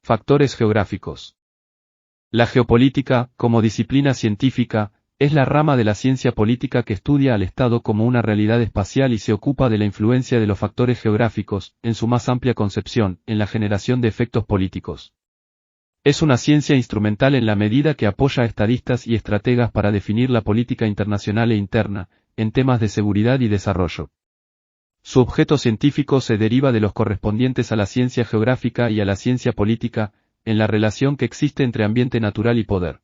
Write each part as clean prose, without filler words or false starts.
Factores geográficos. La geopolítica, como disciplina científica, es la rama de la ciencia política que estudia al Estado como una realidad espacial y se ocupa de la influencia de los factores geográficos, en su más amplia concepción, en la generación de efectos políticos. Es una ciencia instrumental en la medida que apoya a estadistas y estrategas para definir la política internacional e interna, en temas de seguridad y desarrollo. Su objeto científico se deriva de los correspondientes a la ciencia geográfica y a la ciencia política, en la relación que existe entre ambiente natural y poder.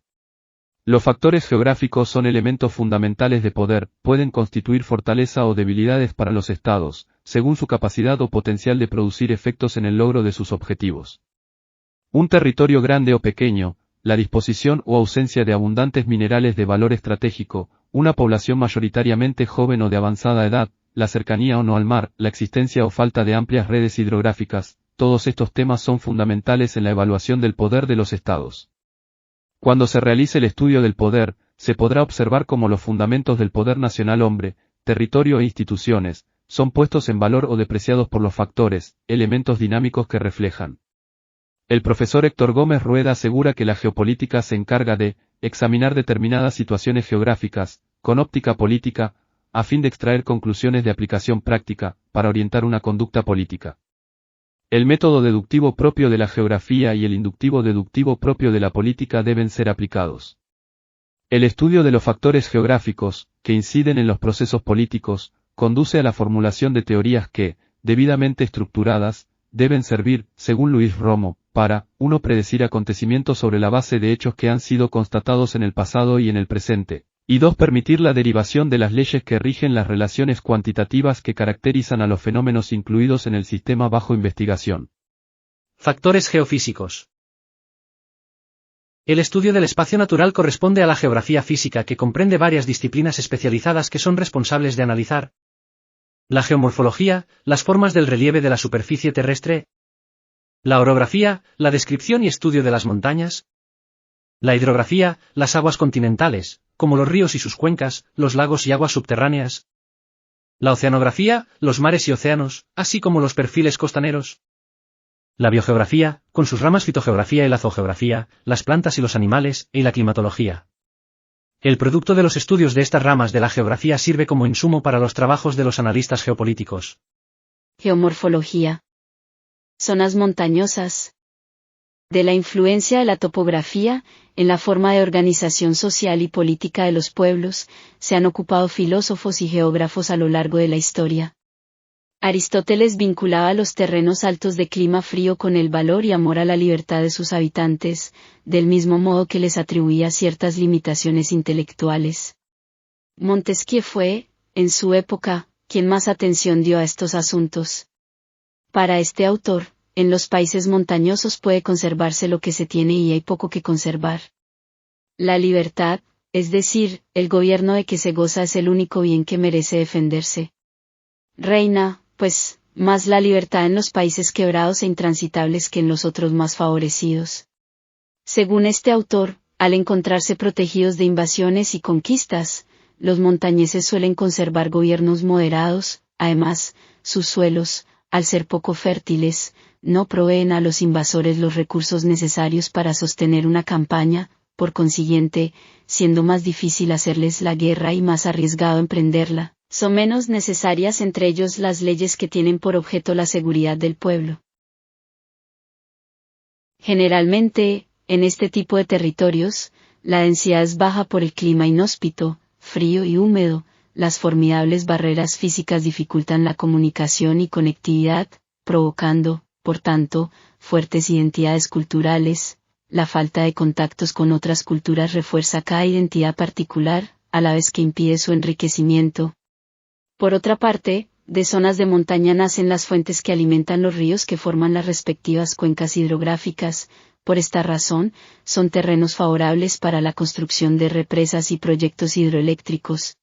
Los factores geográficos son elementos fundamentales de poder, pueden constituir fortaleza o debilidades para los estados, según su capacidad o potencial de producir efectos en el logro de sus objetivos. Un territorio grande o pequeño, la disposición o ausencia de abundantes minerales de valor estratégico, una población mayoritariamente joven o de avanzada edad, la cercanía o no al mar, la existencia o falta de amplias redes hidrográficas, todos estos temas son fundamentales en la evaluación del poder de los estados. Cuando se realice el estudio del poder, se podrá observar cómo los fundamentos del poder nacional hombre, territorio e instituciones, son puestos en valor o depreciados por los factores, elementos dinámicos que reflejan. El profesor Héctor Gómez Rueda asegura que la geopolítica se encarga de examinar determinadas situaciones geográficas, con óptica política, a fin de extraer conclusiones de aplicación práctica, para orientar una conducta política. El método deductivo propio de la geografía y el inductivo deductivo propio de la política deben ser aplicados. El estudio de los factores geográficos, que inciden en los procesos políticos, conduce a la formulación de teorías que, debidamente estructuradas, deben servir, según Luis Romo, para, 1. Predecir acontecimientos sobre la base de hechos que han sido constatados en el pasado y en el presente, y 2. Permitir la derivación de las leyes que rigen las relaciones cuantitativas que caracterizan a los fenómenos incluidos en el sistema bajo investigación. Factores geofísicos. El estudio del espacio natural corresponde a la geografía física, que comprende varias disciplinas especializadas que son responsables de analizar la geomorfología, las formas del relieve de la superficie terrestre, la orografía, la descripción y estudio de las montañas, la hidrografía, las aguas continentales, como los ríos y sus cuencas, los lagos y aguas subterráneas, la oceanografía, los mares y océanos, así como los perfiles costaneros, la biogeografía, con sus ramas fitogeografía y la zoogeografía, las plantas y los animales, y la climatología. El producto de los estudios de estas ramas de la geografía sirve como insumo para los trabajos de los analistas geopolíticos. Geomorfología. Zonas montañosas. De la influencia de la topografía, en la forma de organización social y política de los pueblos, se han ocupado filósofos y geógrafos a lo largo de la historia. Aristóteles vinculaba los terrenos altos de clima frío con el valor y amor a la libertad de sus habitantes, del mismo modo que les atribuía ciertas limitaciones intelectuales. Montesquieu fue, en su época, quien más atención dio a estos asuntos. Para este autor, en los países montañosos puede conservarse lo que se tiene y hay poco que conservar. La libertad, es decir, el gobierno de que se goza es el único bien que merece defenderse. Reina, pues, más la libertad en los países quebrados e intransitables que en los otros más favorecidos. Según este autor, al encontrarse protegidos de invasiones y conquistas, los montañeses suelen conservar gobiernos moderados, además, sus suelos, al ser poco fértiles, no proveen a los invasores los recursos necesarios para sostener una campaña, por consiguiente, siendo más difícil hacerles la guerra y más arriesgado emprenderla, son menos necesarias entre ellos las leyes que tienen por objeto la seguridad del pueblo. Generalmente, en este tipo de territorios, la densidad es baja por el clima inhóspito, frío y húmedo, las formidables barreras físicas dificultan la comunicación y conectividad, provocando, por tanto, fuertes identidades culturales. La falta de contactos con otras culturas refuerza cada identidad particular, a la vez que impide su enriquecimiento. Por otra parte, de zonas de montaña nacen las fuentes que alimentan los ríos que forman las respectivas cuencas hidrográficas. Por esta razón, son terrenos favorables para la construcción de represas y proyectos hidroeléctricos.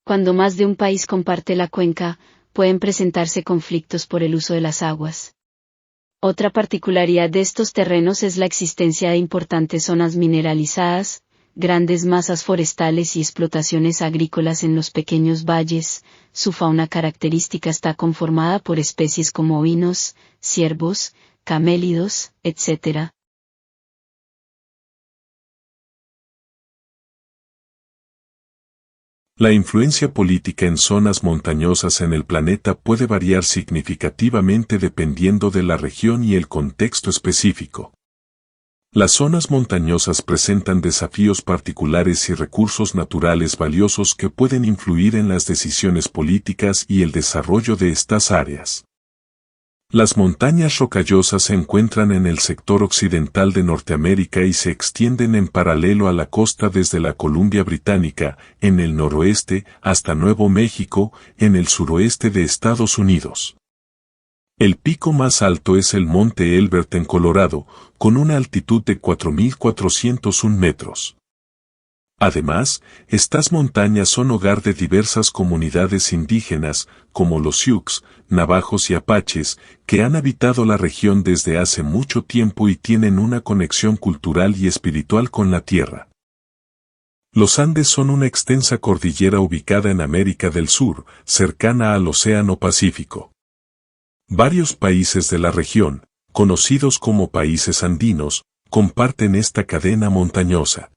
Cuando más de un país comparte la cuenca, pueden presentarse conflictos por el uso de las aguas. Otra particularidad de estos terrenos es la existencia de importantes zonas mineralizadas, grandes masas forestales y explotaciones agrícolas en los pequeños valles. Su fauna característica está conformada por especies como ovinos, ciervos, camélidos, etc. La influencia política en zonas montañosas en el planeta puede variar significativamente dependiendo de la región y el contexto específico. Las zonas montañosas presentan desafíos particulares y recursos naturales valiosos que pueden influir en las decisiones políticas y el desarrollo de estas áreas. Las montañas rocallosas se encuentran en el sector occidental de Norteamérica y se extienden en paralelo a la costa desde la Columbia Británica, en el noroeste, hasta Nuevo México, en el suroeste de Estados Unidos. El pico más alto es el Monte Elbert en Colorado, con una altitud de 4.401 metros. Además, estas montañas son hogar de diversas comunidades indígenas, como los Sioux, navajos y apaches, que han habitado la región desde hace mucho tiempo y tienen una conexión cultural y espiritual con la tierra. Los Andes son una extensa cordillera ubicada en América del Sur, cercana al Océano Pacífico. Varios países de la región, conocidos como países andinos, comparten esta cadena montañosa.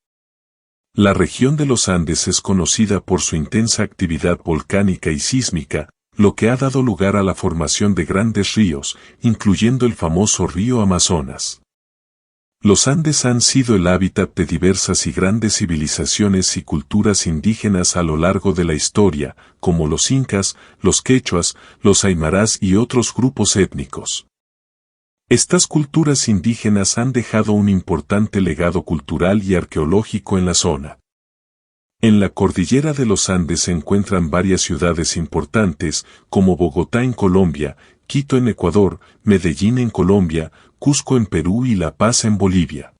La región de los Andes es conocida por su intensa actividad volcánica y sísmica, lo que ha dado lugar a la formación de grandes ríos, incluyendo el famoso río Amazonas. Los Andes han sido el hábitat de diversas y grandes civilizaciones y culturas indígenas a lo largo de la historia, como los incas, los quechuas, los aymarás y otros grupos étnicos. Estas culturas indígenas han dejado un importante legado cultural y arqueológico en la zona. En la cordillera de los Andes se encuentran varias ciudades importantes, como Bogotá en Colombia, Quito en Ecuador, Medellín en Colombia, Cusco en Perú y La Paz en Bolivia.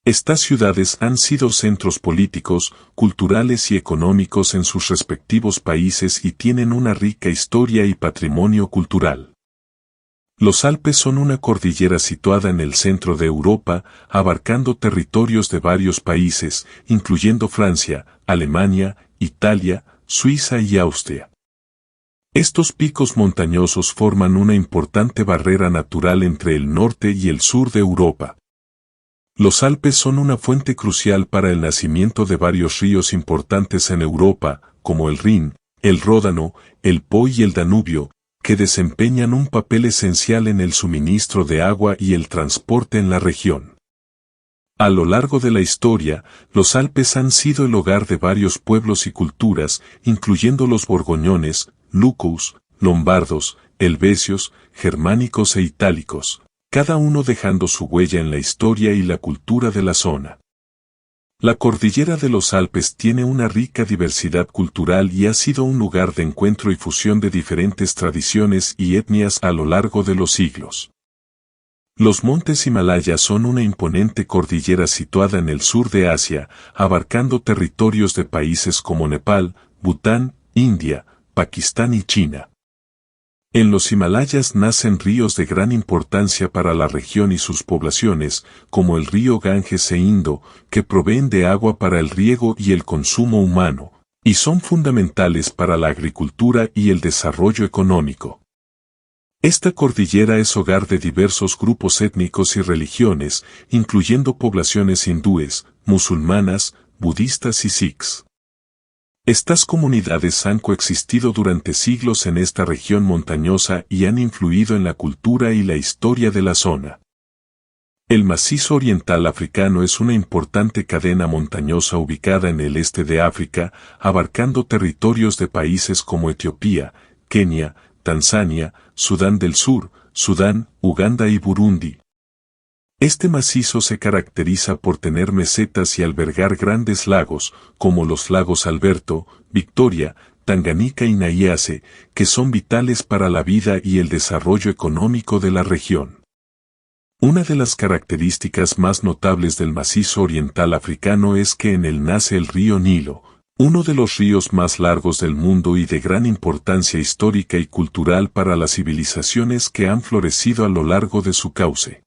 Estas ciudades han sido centros políticos, culturales y económicos en sus respectivos países y tienen una rica historia y patrimonio cultural. Los Alpes son una cordillera situada en el centro de Europa, abarcando territorios de varios países, incluyendo Francia, Alemania, Italia, Suiza y Austria. Estos picos montañosos forman una importante barrera natural entre el norte y el sur de Europa. Los Alpes son una fuente crucial para el nacimiento de varios ríos importantes en Europa, como el Rin, el Ródano, el Po y el Danubio, que desempeñan un papel esencial en el suministro de agua y el transporte en la región. A lo largo de la historia, los Alpes han sido el hogar de varios pueblos y culturas, incluyendo los borgoñones, lucos, lombardos, helvecios, germánicos e itálicos, cada uno dejando su huella en la historia y la cultura de la zona. La cordillera de los Alpes tiene una rica diversidad cultural y ha sido un lugar de encuentro y fusión de diferentes tradiciones y etnias a lo largo de los siglos. Los montes Himalaya son una imponente cordillera situada en el sur de Asia, abarcando territorios de países como Nepal, Bután, India, Pakistán y China. En los Himalayas nacen ríos de gran importancia para la región y sus poblaciones, como el río Ganges e Indo, que proveen de agua para el riego y el consumo humano, y son fundamentales para la agricultura y el desarrollo económico. Esta cordillera es hogar de diversos grupos étnicos y religiones, incluyendo poblaciones hindúes, musulmanas, budistas y sikhs. Estas comunidades han coexistido durante siglos en esta región montañosa y han influido en la cultura y la historia de la zona. El macizo oriental africano es una importante cadena montañosa ubicada en el este de África, abarcando territorios de países como Etiopía, Kenia, Tanzania, Sudán del Sur, Sudán, Uganda y Burundi. Este macizo se caracteriza por tener mesetas y albergar grandes lagos, como los lagos Alberto, Victoria, Tanganica y Naiase, que son vitales para la vida y el desarrollo económico de la región. Una de las características más notables del macizo oriental africano es que en él nace el río Nilo, uno de los ríos más largos del mundo y de gran importancia histórica y cultural para las civilizaciones que han florecido a lo largo de su cauce.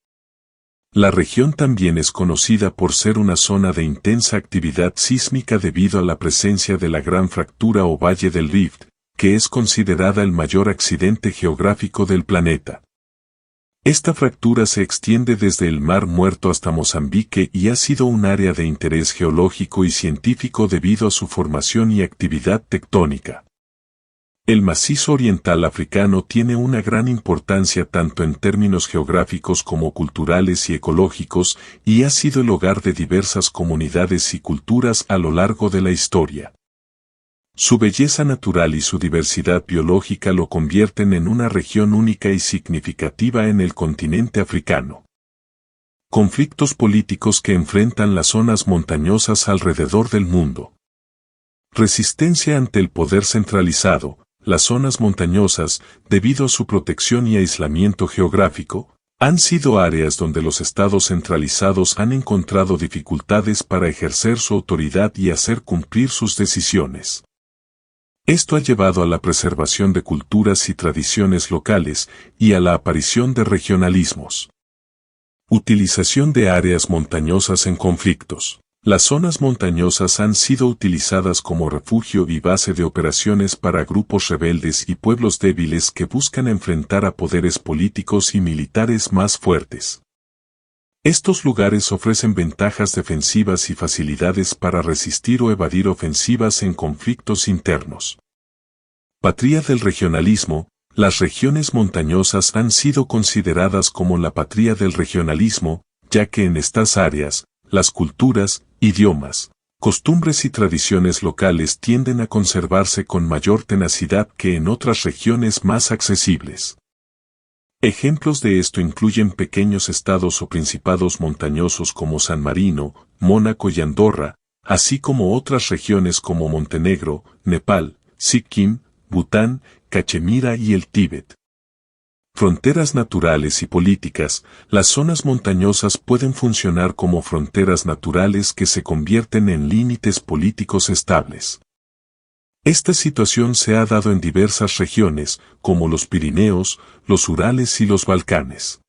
La región también es conocida por ser una zona de intensa actividad sísmica debido a la presencia de la Gran Fractura o Valle del Rift, que es considerada el mayor accidente geográfico del planeta. Esta fractura se extiende desde el Mar Muerto hasta Mozambique y ha sido un área de interés geológico y científico debido a su formación y actividad tectónica. El macizo oriental africano tiene una gran importancia tanto en términos geográficos como culturales y ecológicos, y ha sido el hogar de diversas comunidades y culturas a lo largo de la historia. Su belleza natural y su diversidad biológica lo convierten en una región única y significativa en el continente africano. Conflictos políticos que enfrentan las zonas montañosas alrededor del mundo. Resistencia ante el poder centralizado. Las zonas montañosas, debido a su protección y aislamiento geográfico, han sido áreas donde los estados centralizados han encontrado dificultades para ejercer su autoridad y hacer cumplir sus decisiones. Esto ha llevado a la preservación de culturas y tradiciones locales y a la aparición de regionalismos. Utilización de áreas montañosas en conflictos. Las zonas montañosas han sido utilizadas como refugio y base de operaciones para grupos rebeldes y pueblos débiles que buscan enfrentar a poderes políticos y militares más fuertes. Estos lugares ofrecen ventajas defensivas y facilidades para resistir o evadir ofensivas en conflictos internos. Patria del regionalismo. Las regiones montañosas han sido consideradas como la patria del regionalismo, ya que en estas áreas, las culturas, idiomas, costumbres y tradiciones locales tienden a conservarse con mayor tenacidad que en otras regiones más accesibles. Ejemplos de esto incluyen pequeños estados o principados montañosos como San Marino, Mónaco y Andorra, así como otras regiones como Montenegro, Nepal, Sikkim, Bután, Cachemira y el Tíbet. Fronteras naturales y políticas. Las zonas montañosas pueden funcionar como fronteras naturales que se convierten en límites políticos estables. Esta situación se ha dado en diversas regiones, como los Pirineos, los Urales y los Balcanes.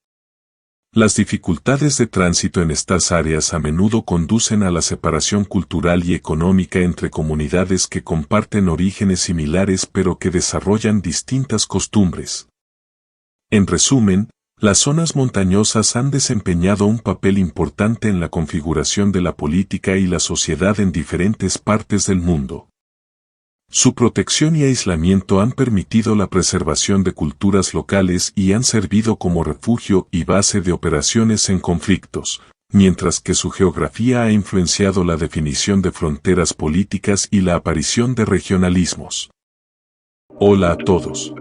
Las dificultades de tránsito en estas áreas a menudo conducen a la separación cultural y económica entre comunidades que comparten orígenes similares pero que desarrollan distintas costumbres. En resumen, las zonas montañosas han desempeñado un papel importante en la configuración de la política y la sociedad en diferentes partes del mundo. Su protección y aislamiento han permitido la preservación de culturas locales y han servido como refugio y base de operaciones en conflictos, mientras que su geografía ha influenciado la definición de fronteras políticas y la aparición de regionalismos. Hola a todos.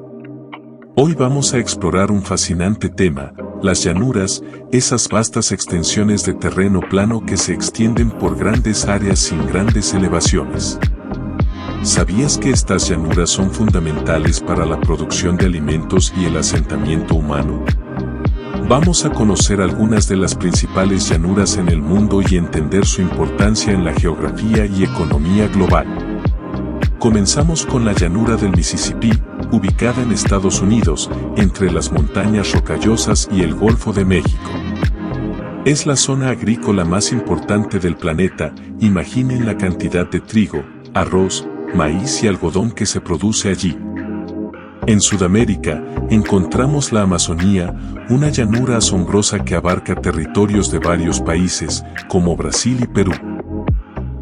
Hoy vamos a explorar un fascinante tema, las llanuras, esas vastas extensiones de terreno plano que se extienden por grandes áreas sin grandes elevaciones. ¿Sabías que estas llanuras son fundamentales para la producción de alimentos y el asentamiento humano? Vamos a conocer algunas de las principales llanuras en el mundo y entender su importancia en la geografía y economía global. Comenzamos con la llanura del Mississippi, ubicada en Estados Unidos, entre las montañas rocallosas y el Golfo de México. Es la zona agrícola más importante del planeta. Imaginen la cantidad de trigo, arroz, maíz y algodón que se produce allí. En Sudamérica, encontramos la Amazonía, una llanura asombrosa que abarca territorios de varios países, como Brasil y Perú.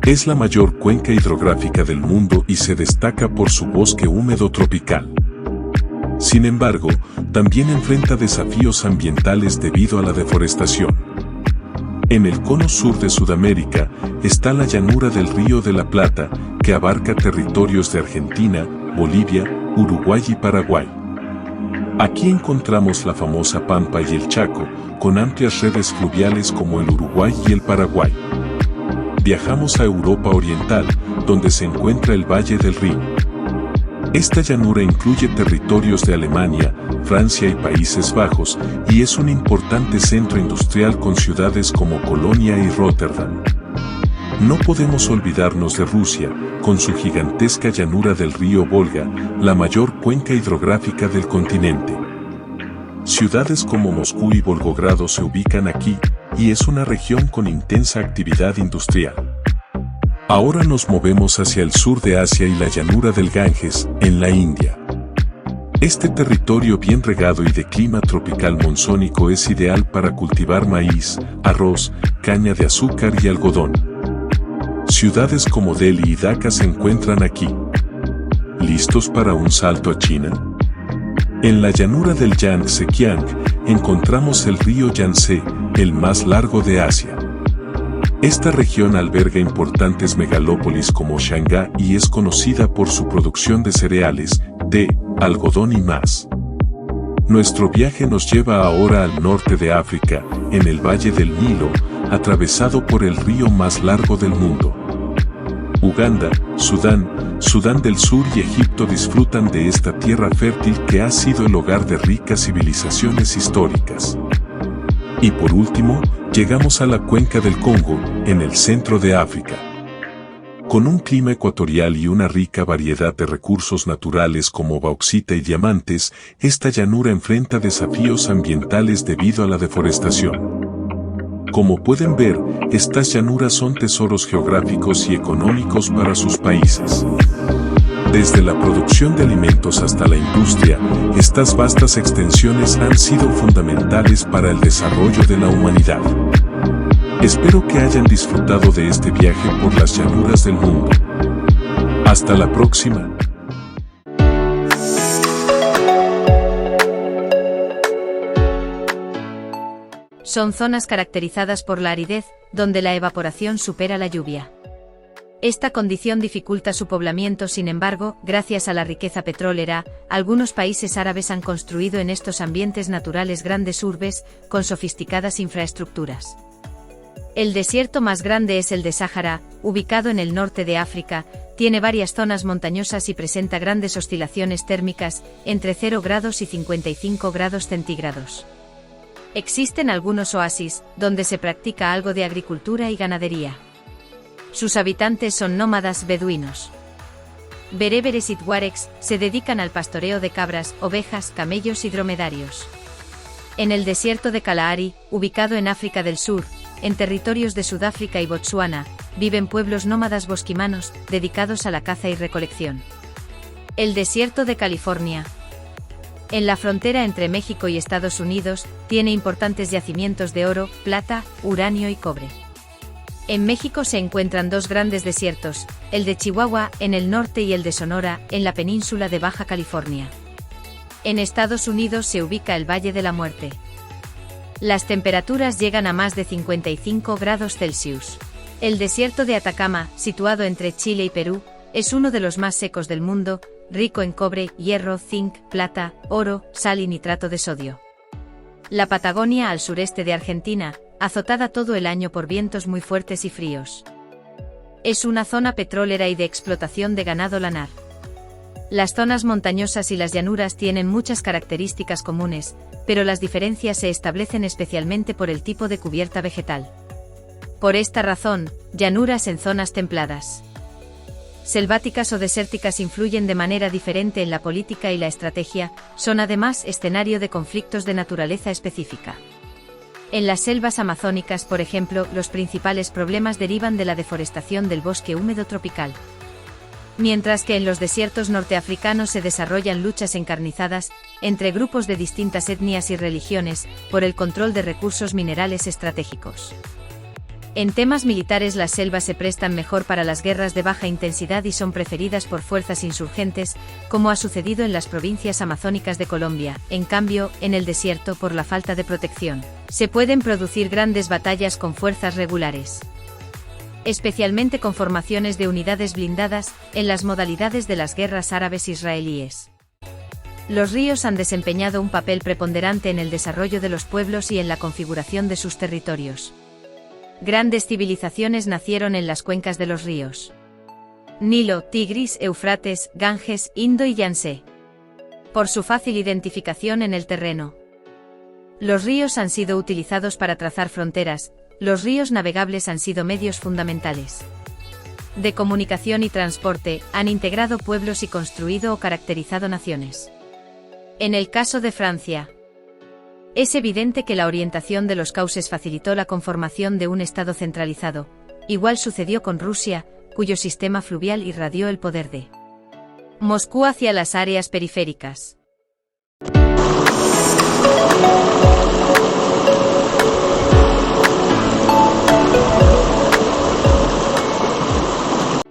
Es la mayor cuenca hidrográfica del mundo y se destaca por su bosque húmedo tropical. Sin embargo, también enfrenta desafíos ambientales debido a la deforestación. En el cono sur de Sudamérica está la llanura del Río de la Plata, que abarca territorios de Argentina, Bolivia, Uruguay y Paraguay. Aquí encontramos la famosa Pampa y el Chaco, con amplias redes fluviales como el Uruguay y el Paraguay. Viajamos a Europa Oriental, donde se encuentra el Valle del Rin. Esta llanura incluye territorios de Alemania, Francia y Países Bajos, y es un importante centro industrial con ciudades como Colonia y Róterdam. No podemos olvidarnos de Rusia, con su gigantesca llanura del río Volga, la mayor cuenca hidrográfica del continente. Ciudades como Moscú y Volgogrado se ubican aquí, y es una región con intensa actividad industrial. Ahora nos movemos hacia el sur de Asia y la llanura del Ganges, en la India. Este territorio bien regado y de clima tropical monzónico es ideal para cultivar maíz, arroz, caña de azúcar y algodón. Ciudades como Delhi y Dhaka se encuentran aquí. ¿Listos para un salto a China? En la llanura del Yangtze-Kiang encontramos el río Yangtze, el más largo de Asia. Esta región alberga importantes megalópolis como Shanghái y es conocida por su producción de cereales, té, algodón y más. Nuestro viaje nos lleva ahora al norte de África, en el Valle del Nilo, atravesado por el río más largo del mundo. Uganda, Sudán del Sur y Egipto disfrutan de esta tierra fértil que ha sido el hogar de ricas civilizaciones históricas. Y por último, llegamos a la cuenca del Congo, en el centro de África. Con un clima ecuatorial y una rica variedad de recursos naturales como bauxita y diamantes, esta llanura enfrenta desafíos ambientales debido a la deforestación. Como pueden ver, estas llanuras son tesoros geográficos y económicos para sus países. Desde la producción de alimentos hasta la industria, estas vastas extensiones han sido fundamentales para el desarrollo de la humanidad. Espero que hayan disfrutado de este viaje por las llanuras del mundo. Hasta la próxima. Son zonas caracterizadas por la aridez, donde la evaporación supera la lluvia. Esta condición dificulta su poblamiento, sin embargo, gracias a la riqueza petrolera, algunos países árabes han construido en estos ambientes naturales grandes urbes, con sofisticadas infraestructuras. El desierto más grande es el de Sáhara, ubicado en el norte de África, tiene varias zonas montañosas y presenta grandes oscilaciones térmicas, entre 0 grados y 55 grados centígrados. Existen algunos oasis, donde se practica algo de agricultura y ganadería. Sus habitantes son nómadas beduinos. Bereberes y tuaregs se dedican al pastoreo de cabras, ovejas, camellos y dromedarios. En el desierto de Kalahari, ubicado en África del Sur, en territorios de Sudáfrica y Botsuana, viven pueblos nómadas bosquimanos, dedicados a la caza y recolección. El desierto de California. En la frontera entre México y Estados Unidos, tiene importantes yacimientos de oro, plata, uranio y cobre. En México se encuentran dos grandes desiertos, el de Chihuahua, en el norte, y el de Sonora, en la península de Baja California. En Estados Unidos se ubica el Valle de la Muerte. Las temperaturas llegan a más de 55 grados Celsius. El desierto de Atacama, situado entre Chile y Perú, es uno de los más secos del mundo, rico en cobre, hierro, zinc, plata, oro, sal y nitrato de sodio. La Patagonia, al sureste de Argentina, azotada todo el año por vientos muy fuertes y fríos. Es una zona petrolera y de explotación de ganado lanar. Las zonas montañosas y las llanuras tienen muchas características comunes, pero las diferencias se establecen especialmente por el tipo de cubierta vegetal. Por esta razón, llanuras en zonas templadas, selváticas o desérticas influyen de manera diferente en la política y la estrategia, son además escenario de conflictos de naturaleza específica. En las selvas amazónicas, por ejemplo, los principales problemas derivan de la deforestación del bosque húmedo tropical. Mientras que en los desiertos norteafricanos se desarrollan luchas encarnizadas, entre grupos de distintas etnias y religiones, por el control de recursos minerales estratégicos. En temas militares, las selvas se prestan mejor para las guerras de baja intensidad y son preferidas por fuerzas insurgentes, como ha sucedido en las provincias amazónicas de Colombia. En cambio, en el desierto, por la falta de protección, se pueden producir grandes batallas con fuerzas regulares, especialmente con formaciones de unidades blindadas, en las modalidades de las guerras árabes-israelíes. Los ríos han desempeñado un papel preponderante en el desarrollo de los pueblos y en la configuración de sus territorios. Grandes civilizaciones nacieron en las cuencas de los ríos Nilo, Tigris, Eufrates, Ganges, Indo y Yangtze. Por su fácil identificación en el terreno. Los ríos han sido utilizados para trazar fronteras, los ríos navegables han sido medios fundamentales de comunicación y transporte, han integrado pueblos y construido o caracterizado naciones. En el caso de Francia, es evidente que la orientación de los cauces facilitó la conformación de un Estado centralizado. Igual sucedió con Rusia, cuyo sistema fluvial irradió el poder de Moscú hacia las áreas periféricas.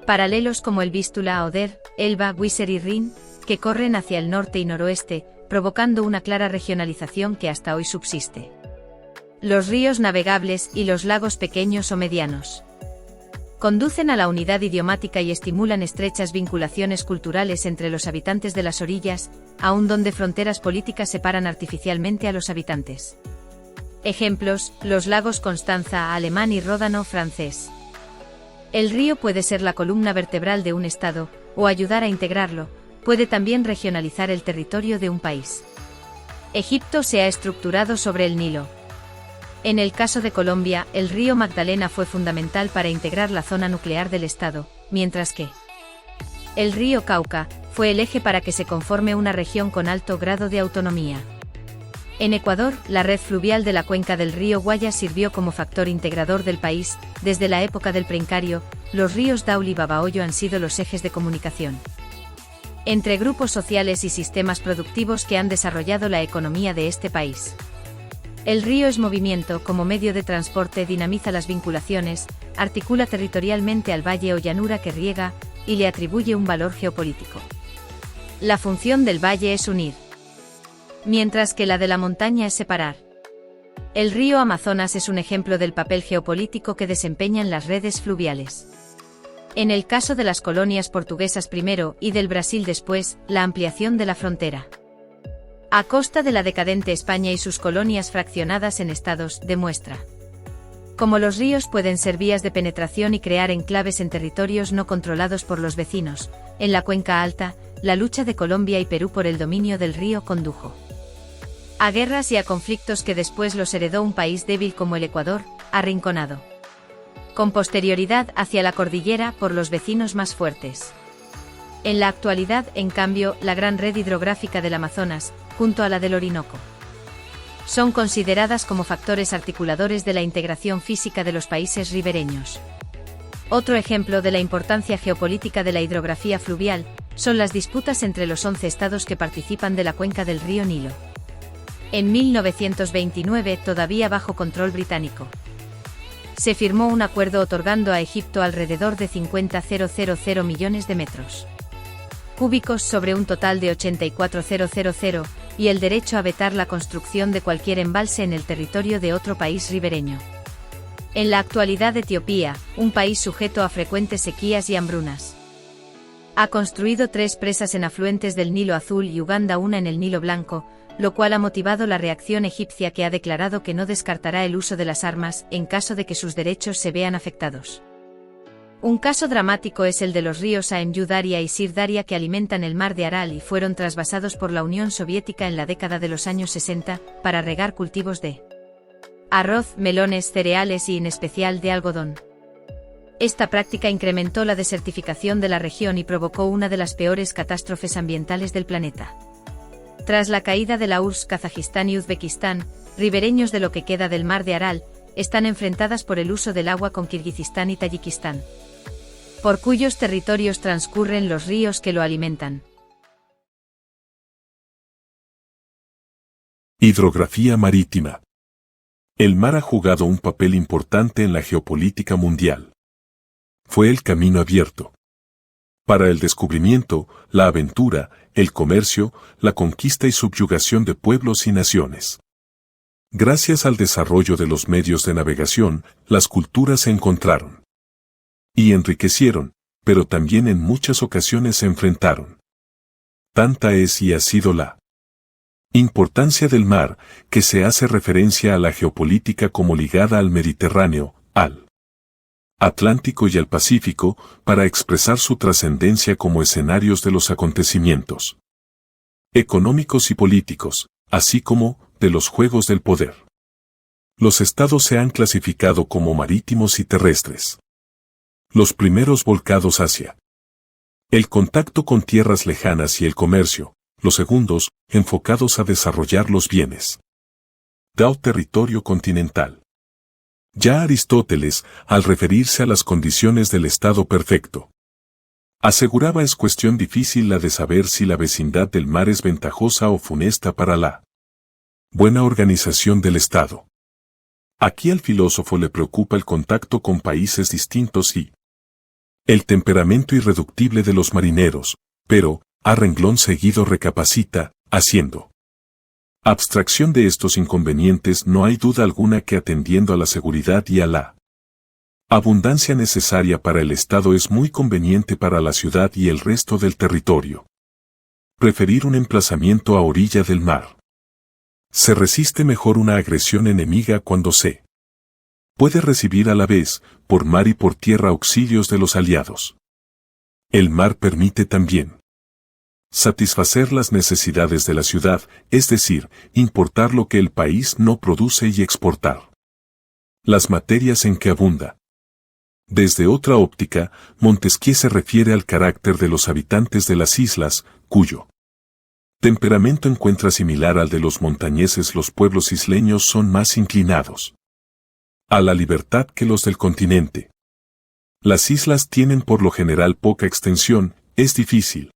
Paralelos como el Vístula, Oder, Elba, Weser y Rin, que corren hacia el norte y noroeste, provocando una clara regionalización que hasta hoy subsiste. Los ríos navegables y los lagos pequeños o medianos conducen a la unidad idiomática y estimulan estrechas vinculaciones culturales entre los habitantes de las orillas, aun donde fronteras políticas separan artificialmente a los habitantes. Ejemplos: los lagos Constanza, alemán, y Ródano, francés. El río puede ser la columna vertebral de un estado, o ayudar a integrarlo, puede también regionalizar el territorio de un país. Egipto se ha estructurado sobre el Nilo. En el caso de Colombia, el río Magdalena fue fundamental para integrar la zona nuclear del estado, mientras que el río Cauca fue el eje para que se conforme una región con alto grado de autonomía. En Ecuador, la red fluvial de la cuenca del río Guayas sirvió como factor integrador del país. Desde la época del Preincário, los ríos Daule y Babahoyo han sido los ejes de comunicación entre grupos sociales y sistemas productivos que han desarrollado la economía de este país. El río es movimiento, como medio de transporte dinamiza las vinculaciones, articula territorialmente al valle o llanura que riega, y le atribuye un valor geopolítico. La función del valle es unir, mientras que la de la montaña es separar. El río Amazonas es un ejemplo del papel geopolítico que desempeñan las redes fluviales. En el caso de las colonias portuguesas primero y del Brasil después, la ampliación de la frontera a costa de la decadente España y sus colonias fraccionadas en estados, demuestra cómo los ríos pueden ser vías de penetración y crear enclaves en territorios no controlados por los vecinos. En la Cuenca Alta, la lucha de Colombia y Perú por el dominio del río condujo a guerras y a conflictos que después los heredó un país débil como el Ecuador, arrinconado con posterioridad hacia la cordillera por los vecinos más fuertes. En la actualidad, en cambio, la gran red hidrográfica del Amazonas, junto a la del Orinoco, son consideradas como factores articuladores de la integración física de los países ribereños. Otro ejemplo de la importancia geopolítica de la hidrografía fluvial son las disputas entre los 11 estados que participan de la cuenca del río Nilo. En 1929, todavía bajo control británico, se firmó un acuerdo otorgando a Egipto alrededor de 50,000 millones de metros cúbicos sobre un total de 84,000 y el derecho a vetar la construcción de cualquier embalse en el territorio de otro país ribereño. En la actualidad, Etiopía, un país sujeto a frecuentes sequías y hambrunas, ha construido 3 presas en afluentes del Nilo Azul y Uganda una en el Nilo Blanco, lo cual ha motivado la reacción egipcia, que ha declarado que no descartará el uso de las armas en caso de que sus derechos se vean afectados. Un caso dramático es el de los ríos Aemyu Daria y Sir Daria, que alimentan el mar de Aral y fueron trasvasados por la Unión Soviética en la década de los años 60 para regar cultivos de arroz, melones, cereales y en especial de algodón. Esta práctica incrementó la desertificación de la región y provocó una de las peores catástrofes ambientales del planeta. Tras la caída de la URSS, Kazajistán y Uzbekistán, ribereños de lo que queda del mar de Aral, están enfrentadas por el uso del agua con Kirguistán y Tayikistán, por cuyos territorios transcurren los ríos que lo alimentan. Hidrografía marítima. El mar ha jugado un papel importante en la geopolítica mundial. Fue el camino abierto para el descubrimiento, la aventura, el comercio, la conquista y subyugación de pueblos y naciones. Gracias al desarrollo de los medios de navegación, las culturas se encontraron y enriquecieron, pero también en muchas ocasiones se enfrentaron. Tanta es y ha sido la importancia del mar, que se hace referencia a la geopolítica como ligada al Mediterráneo, al Atlántico y al Pacífico, para expresar su trascendencia como escenarios de los acontecimientos económicos y políticos, así como de los juegos del poder. Los estados se han clasificado como marítimos y terrestres. Los primeros volcados hacia el contacto con tierras lejanas y el comercio, los segundos, enfocados a desarrollar los bienes del territorio continental. Ya Aristóteles, al referirse a las condiciones del estado perfecto, Aseguraba es cuestión difícil la de saber si la vecindad del mar es ventajosa o funesta para la buena organización del Estado. Aquí al filósofo le preocupa el contacto con países distintos y el temperamento irreductible de los marineros, pero, a renglón seguido recapacita, haciendo abstracción de estos inconvenientes, no hay duda alguna que atendiendo a la seguridad y a la abundancia necesaria para el Estado es muy conveniente para la ciudad y el resto del territorio preferir un emplazamiento a orilla del mar. Se resiste mejor una agresión enemiga cuando se puede recibir a la vez, por mar y por tierra, auxilios de los aliados. El mar permite también satisfacer las necesidades de la ciudad, es decir, importar lo que el país no produce y exportar las materias en que abunda. Desde otra óptica, Montesquieu se refiere al carácter de los habitantes de las islas, cuyo temperamento encuentra similar al de los montañeses. Los pueblos isleños son más inclinados a la libertad que los del continente. Las islas tienen por lo general poca extensión, es difícil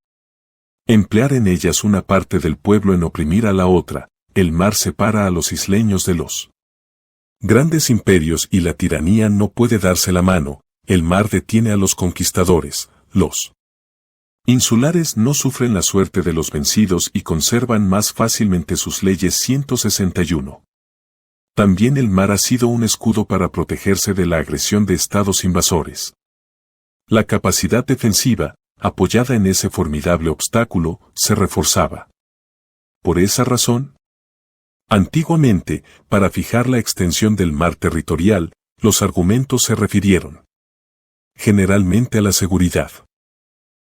emplear en ellas una parte del pueblo en oprimir a la otra. El mar separa a los isleños de los grandes imperios y la tiranía no puede darse la mano. El mar detiene a los conquistadores. Los insulares no sufren la suerte de los vencidos y conservan más fácilmente sus leyes. 161. También el mar ha sido un escudo para protegerse de la agresión de estados invasores. La capacidad defensiva, apoyada en ese formidable obstáculo, se reforzaba. Por esa razón, antiguamente, para fijar la extensión del mar territorial, los argumentos se refirieron generalmente a la seguridad.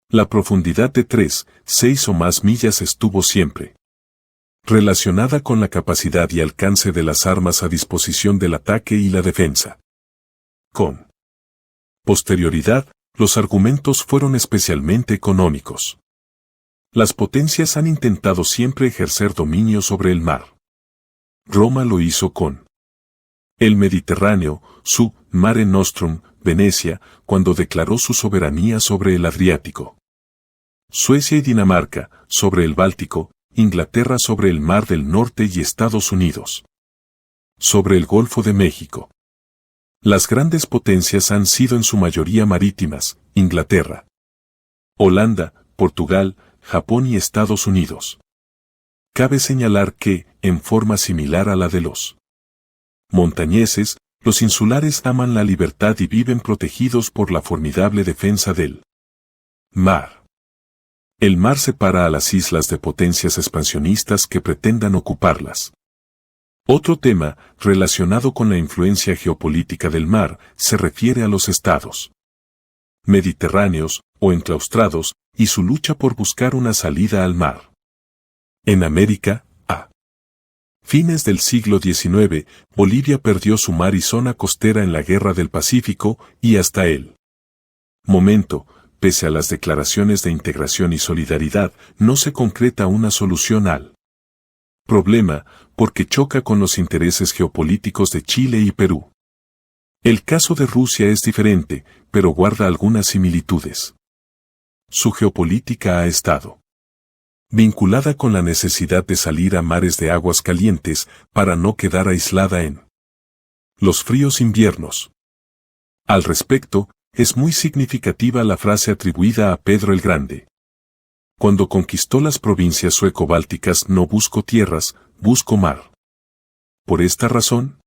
La profundidad de 3, 6 o más millas estuvo siempre relacionada con la capacidad y alcance de las armas a disposición del ataque y la defensa. Con posterioridad, los argumentos fueron especialmente económicos. Las potencias han intentado siempre ejercer dominio sobre el mar. Roma lo hizo con el Mediterráneo, su Mare Nostrum, Venecia, cuando declaró su soberanía sobre el Adriático. Suecia y Dinamarca, sobre el Báltico, Inglaterra sobre el Mar del Norte y Estados Unidos sobre el Golfo de México. Las grandes potencias han sido en su mayoría marítimas, Inglaterra, Holanda, Portugal, Japón y Estados Unidos. Cabe señalar que, en forma similar a la de los montañeses, los insulares aman la libertad y viven protegidos por la formidable defensa del mar. El mar separa a las islas de potencias expansionistas que pretendan ocuparlas. Otro tema, relacionado con la influencia geopolítica del mar, se refiere a los estados mediterráneos, o enclaustrados, y su lucha por buscar una salida al mar. En América, a fines del siglo XIX, Bolivia perdió su mar y zona costera en la Guerra del Pacífico, y hasta el momento, pese a las declaraciones de integración y solidaridad, no se concreta una solución al problema, porque choca con los intereses geopolíticos de Chile y Perú. El caso de Rusia es diferente, pero guarda algunas similitudes. Su geopolítica ha estado vinculada con la necesidad de salir a mares de aguas calientes para no quedar aislada en los fríos inviernos. Al respecto, es muy significativa la frase atribuida a Pedro el Grande. Cuando conquistó las provincias sueco-bálticas no busco tierras, busco mar. Por esta razón,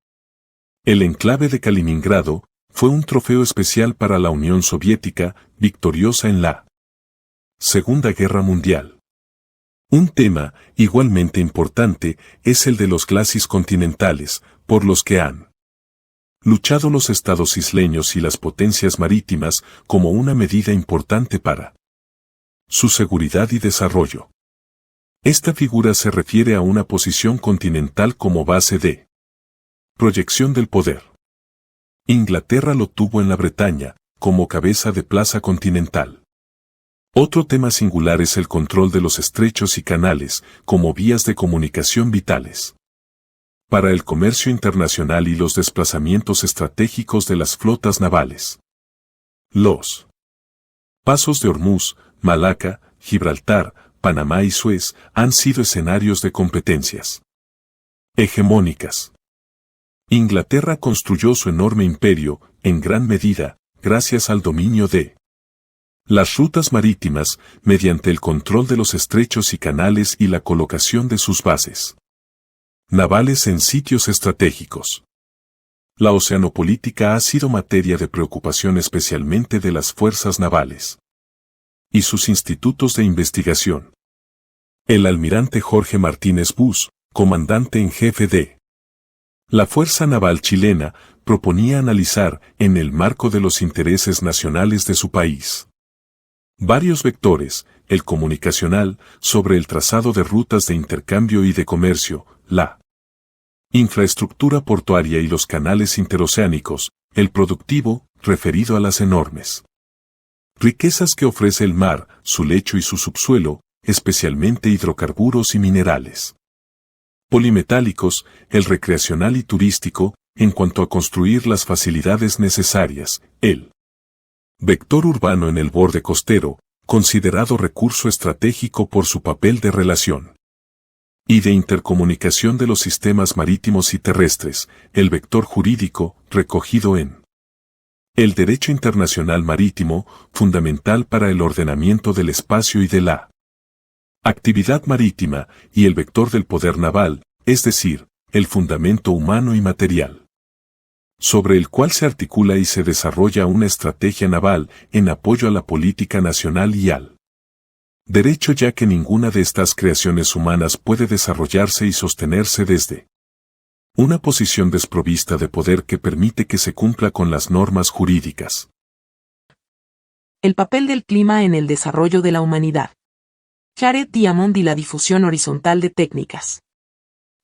el enclave de Kaliningrado fue un trofeo especial para la Unión Soviética, victoriosa en la Segunda Guerra Mundial. Un tema, igualmente importante, es el de los glacis continentales, por los que han luchado los estados isleños y las potencias marítimas como una medida importante para su seguridad y desarrollo. Esta figura se refiere a una posición continental como base de proyección del poder. Inglaterra lo tuvo en la Bretaña, como cabeza de plaza continental. Otro tema singular es el control de los estrechos y canales, como vías de comunicación vitales para el comercio internacional y los desplazamientos estratégicos de las flotas navales. Los Pasos de Hormuz, Malaca, Gibraltar, Panamá y Suez han sido escenarios de competencias hegemónicas. Inglaterra construyó su enorme imperio, en gran medida, gracias al dominio de las rutas marítimas, mediante el control de los estrechos y canales y la colocación de sus bases navales en sitios estratégicos. La oceanopolítica ha sido materia de preocupación especialmente de las fuerzas navales y sus institutos de investigación. El almirante Jorge Martínez Bus, comandante en jefe de la Fuerza Naval Chilena, proponía analizar, en el marco de los intereses nacionales de su país, varios vectores, el comunicacional, sobre el trazado de rutas de intercambio y de comercio, la infraestructura portuaria y los canales interoceánicos, el productivo, referido a las enormes riquezas que ofrece el mar, su lecho y su subsuelo, especialmente hidrocarburos y minerales polimetálicos, el recreacional y turístico, en cuanto a construir las facilidades necesarias, el vector urbano en el borde costero, considerado recurso estratégico por su papel de relación y de intercomunicación de los sistemas marítimos y terrestres, el vector jurídico, recogido en el derecho internacional marítimo, fundamental para el ordenamiento del espacio y de la actividad marítima, y el vector del poder naval, es decir, el fundamento humano y material, sobre el cual se articula y se desarrolla una estrategia naval en apoyo a la política nacional y al derecho, ya que ninguna de estas creaciones humanas puede desarrollarse y sostenerse desde una posición desprovista de poder que permite que se cumpla con las normas jurídicas. El papel del clima en el desarrollo de la humanidad. Jared Diamond y la difusión horizontal de técnicas.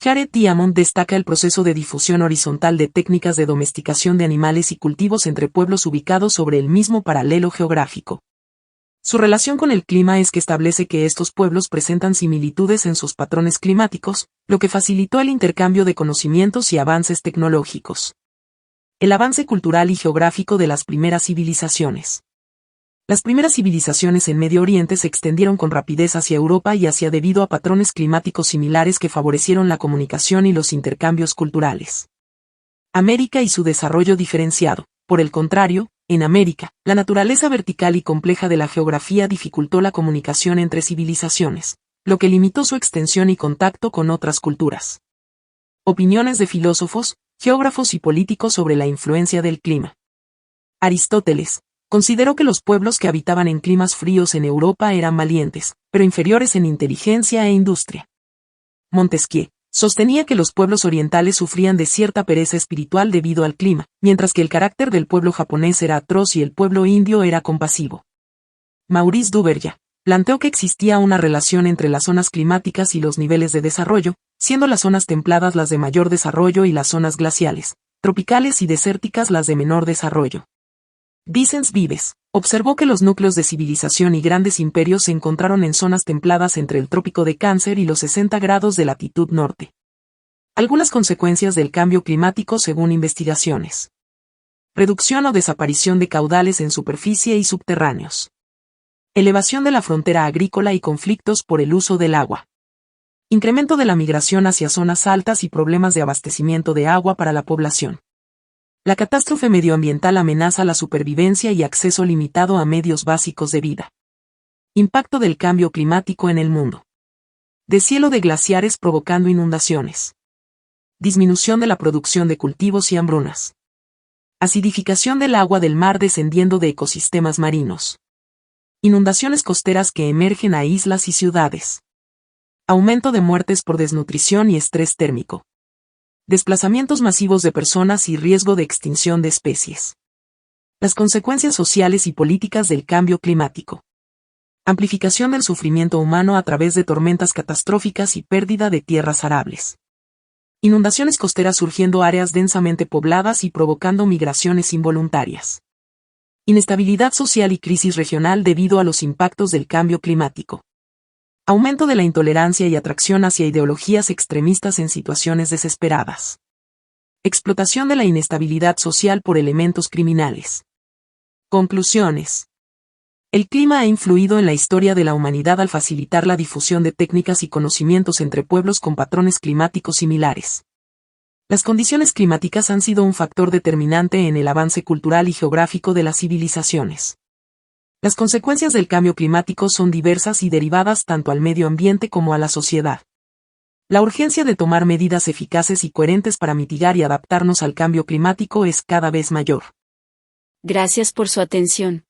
Jared Diamond destaca el proceso de difusión horizontal de técnicas de domesticación de animales y cultivos entre pueblos ubicados sobre el mismo paralelo geográfico. Su relación con el clima es que establece que estos pueblos presentan similitudes en sus patrones climáticos, lo que facilitó el intercambio de conocimientos y avances tecnológicos. El avance cultural y geográfico de las primeras civilizaciones. Las primeras civilizaciones en Medio Oriente se extendieron con rapidez hacia Europa y Asia debido a patrones climáticos similares que favorecieron la comunicación y los intercambios culturales. América y su desarrollo diferenciado. Por el contrario, en América, la naturaleza vertical y compleja de la geografía dificultó la comunicación entre civilizaciones, lo que limitó su extensión y contacto con otras culturas. Opiniones de filósofos, geógrafos y políticos sobre la influencia del clima. Aristóteles consideró que los pueblos que habitaban en climas fríos en Europa eran valientes, pero inferiores en inteligencia e industria. Montesquieu sostenía que los pueblos orientales sufrían de cierta pereza espiritual debido al clima, mientras que el carácter del pueblo japonés era atroz y el pueblo indio era compasivo. Maurice Duverger planteó que existía una relación entre las zonas climáticas y los niveles de desarrollo, siendo las zonas templadas las de mayor desarrollo y las zonas glaciales, tropicales y desérticas las de menor desarrollo. Vicens Vives observó que los núcleos de civilización y grandes imperios se encontraron en zonas templadas entre el trópico de Cáncer y los 60 grados de latitud norte. Algunas consecuencias del cambio climático según investigaciones. Reducción o desaparición de caudales en superficie y subterráneos. Elevación de la frontera agrícola y conflictos por el uso del agua. Incremento de la migración hacia zonas altas y problemas de abastecimiento de agua para la población. La catástrofe medioambiental amenaza la supervivencia y acceso limitado a medios básicos de vida. Impacto del cambio climático en el mundo. Deshielo de glaciares provocando inundaciones. Disminución de la producción de cultivos y hambrunas. Acidificación del agua del mar descendiendo de ecosistemas marinos. Inundaciones costeras que emergen a islas y ciudades. Aumento de muertes por desnutrición y estrés térmico. Desplazamientos masivos de personas y riesgo de extinción de especies. Las consecuencias sociales y políticas del cambio climático. Amplificación del sufrimiento humano a través de tormentas catastróficas y pérdida de tierras arables. Inundaciones costeras surgiendo áreas densamente pobladas y provocando migraciones involuntarias. Inestabilidad social y crisis regional debido a los impactos del cambio climático. Aumento de la intolerancia y atracción hacia ideologías extremistas en situaciones desesperadas. Explotación de la inestabilidad social por elementos criminales. Conclusiones. El clima ha influido en la historia de la humanidad al facilitar la difusión de técnicas y conocimientos entre pueblos con patrones climáticos similares. Las condiciones climáticas han sido un factor determinante en el avance cultural y geográfico de las civilizaciones. Las consecuencias del cambio climático son diversas y derivadas tanto al medio ambiente como a la sociedad. La urgencia de tomar medidas eficaces y coherentes para mitigar y adaptarnos al cambio climático es cada vez mayor. Gracias por su atención.